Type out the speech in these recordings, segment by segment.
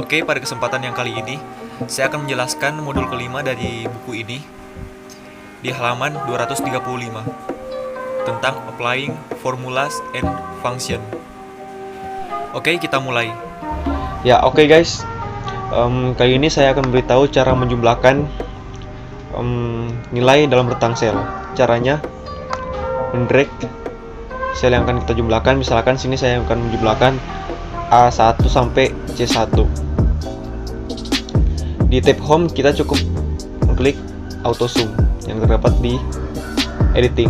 Oke, pada kesempatan yang kali ini, saya akan menjelaskan modul kelima dari buku ini di halaman 235 tentang Applying Formulas and Function. Oke, kita mulai. Ya, oke guys. Kali ini saya akan beritahu cara menjumlahkan nilai dalam rentang sel. Caranya, mendrag sel yang akan kita jumlahkan. Misalkan sini saya akan menjumlahkan A1 sampai C1. Di tab home kita cukup mengklik auto sum yang terdapat di editing.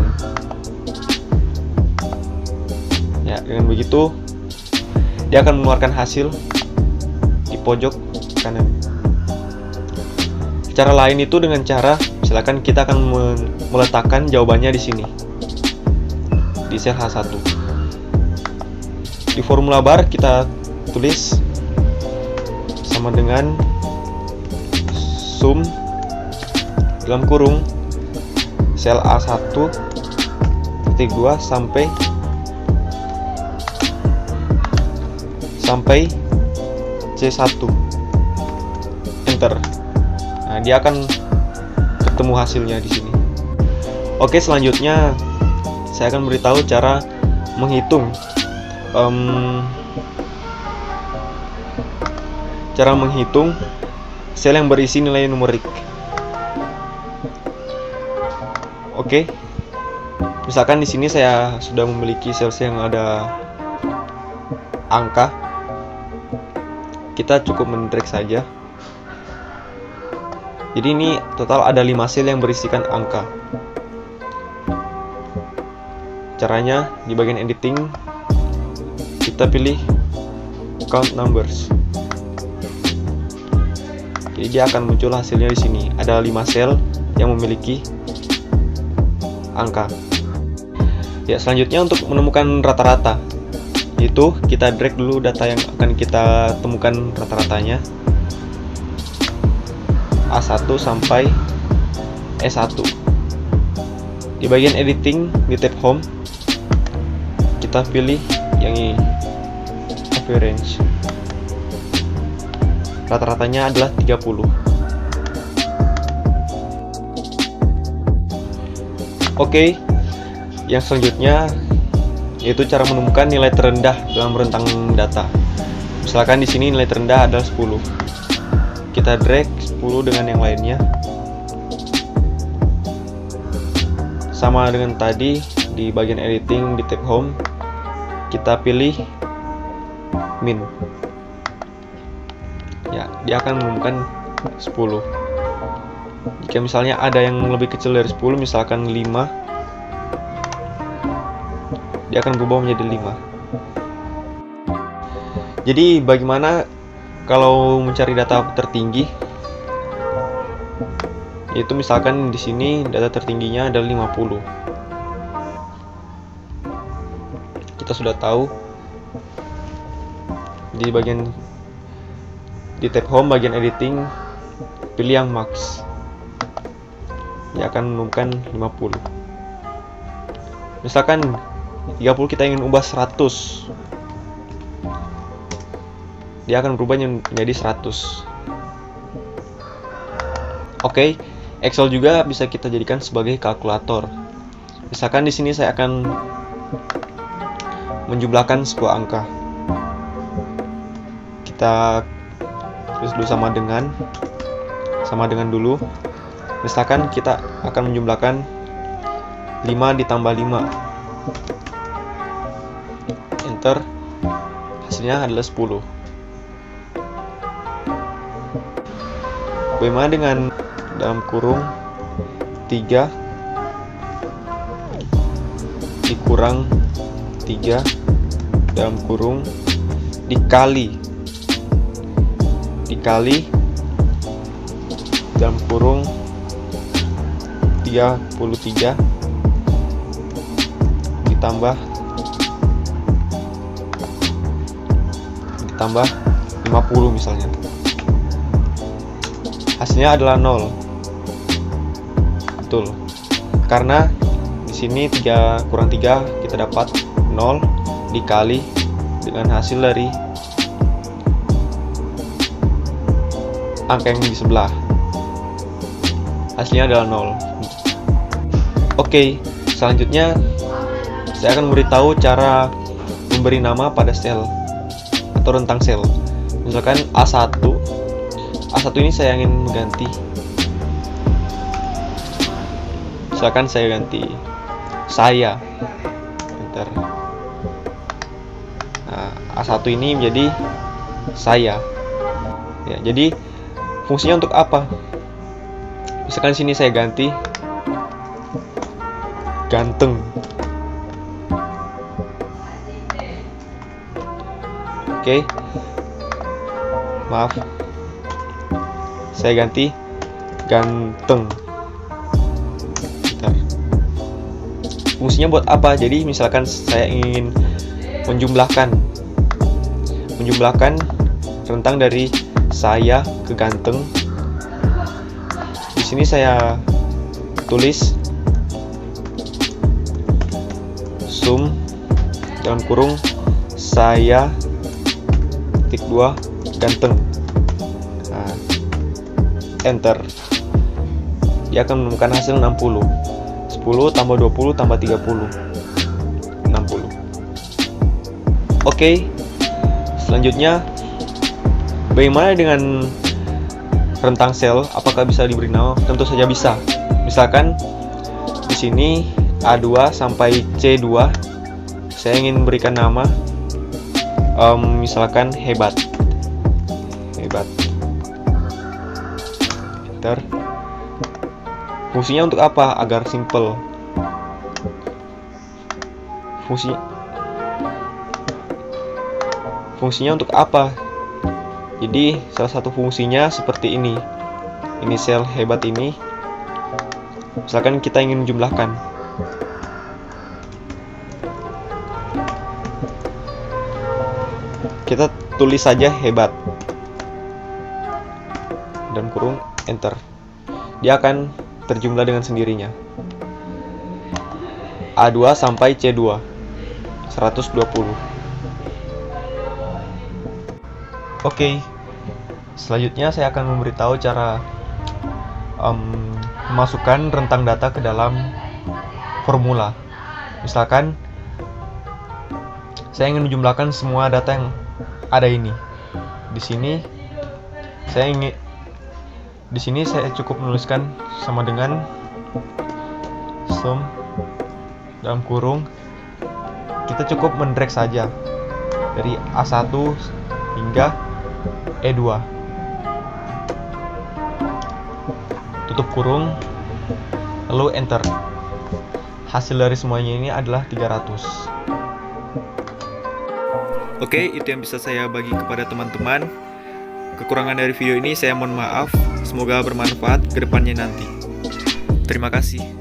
Ya, dengan begitu dia akan mengeluarkan hasil di pojok kanan. Cara lain itu dengan cara misalkan kita akan meletakkan jawabannya di sini, di sel H1. Di formula bar kita tulis sama dengan sum dalam kurung sel A1 titik 2 sampai C1, enter. Nah, dia akan ketemu hasilnya di sini. Oke, selanjutnya saya akan beritahu cara menghitung sel yang berisi nilai numerik. Oke, misalkan di sini saya sudah memiliki sel yang ada angka, kita cukup mendrag saja. Jadi ini total ada 5 sel yang berisikan angka. Caranya di bagian editing kita pilih count numbers. Jadi dia akan muncul hasilnya di sini. Ada 5 sel yang memiliki angka. Ya, selanjutnya untuk menemukan rata-rata, itu kita drag dulu data yang akan kita temukan rata-ratanya, A1 sampai E1. Di bagian editing di tab home kita pilih yang ini, average. Rata-ratanya adalah 30. Oke, yang selanjutnya yaitu cara menemukan nilai terendah dalam rentang data. Misalkan di sini nilai terendah adalah 10. Kita drag 10 dengan yang lainnya. Sama dengan tadi di bagian editing di tab home kita pilih min. Ya, dia akan menemukan 10. Jika misalnya ada yang lebih kecil dari 10, misalkan 5, dia akan berubah menjadi 5. Jadi bagaimana kalau mencari data tertinggi? Yaitu misalkan di sini data tertingginya adalah 50. Kita sudah tahu di bagian di tab home bagian editing pilih yang max. Dia akan menemukan 50. Misalkan 30 kita ingin ubah 100, dia akan berubah menjadi 100. Oke, Excel juga bisa kita jadikan sebagai kalkulator. Misalkan di sini saya akan menjumlahkan sebuah angka. Kita tulis dulu sama dengan dulu. Misalkan kita akan menjumlahkan 5 ditambah 5. Enter. Hasilnya adalah 10. Bagaimana dengan dalam kurung 3 dikurang 3 dalam kurung dikali dalam kurung 33 ditambah 50 misalnya. Hasilnya adalah 0. Betul. Karena di sini 3 kurang 3 kita dapat 0 dikali dengan hasil dari angka yang di sebelah. Hasilnya adalah 0. Oke, selanjutnya saya akan memberitahu cara memberi nama pada sel atau rentang sel. Misalkan A1 ini saya ingin mengganti. Misalkan saya ganti saya. Enter. Nah, A1 ini menjadi saya. Ya, jadi fungsinya untuk apa? Misalkan sini saya ganti ganteng. Oke. Maaf. Saya ganti ganteng. Bentar. Fungsinya buat apa? Jadi misalkan saya ingin menjumlahkan rentang dari saya ke ganteng. Di sini saya tulis sum dalam kurung saya titik 2 ganteng. Nah, enter. Dia akan menemukan hasil 60. 10 tambah 20 tambah 30. 60. Oke. Selanjutnya, bagaimana dengan rentang sel? Apakah bisa diberi nama? Tentu saja bisa. Misalkan di sini A2 sampai C2 saya ingin berikan nama misalkan hebat. Enter. Fungsinya untuk apa? Agar simple. Fungsinya untuk apa? Jadi salah satu fungsinya seperti ini. Ini sel hebat ini. Misalkan kita ingin menjumlahkan. Kita tulis saja hebat. Dan kurung enter. Dia akan terjumlah dengan sendirinya. A2 sampai C2 120. Oke. Selanjutnya saya akan memberitahu cara memasukkan rentang data ke dalam formula. Misalkan saya ingin menjumlahkan semua data yang ada ini. Di sini saya cukup menuliskan sama dengan sum dalam kurung. Kita cukup mendrag saja dari A1 hingga E2. Tutup kurung, lalu enter. Hasil dari semuanya ini adalah 300. Oke, itu yang bisa saya bagi kepada teman-teman. Kekurangan dari video ini saya mohon maaf. Semoga bermanfaat ke depannya nanti. Terima kasih.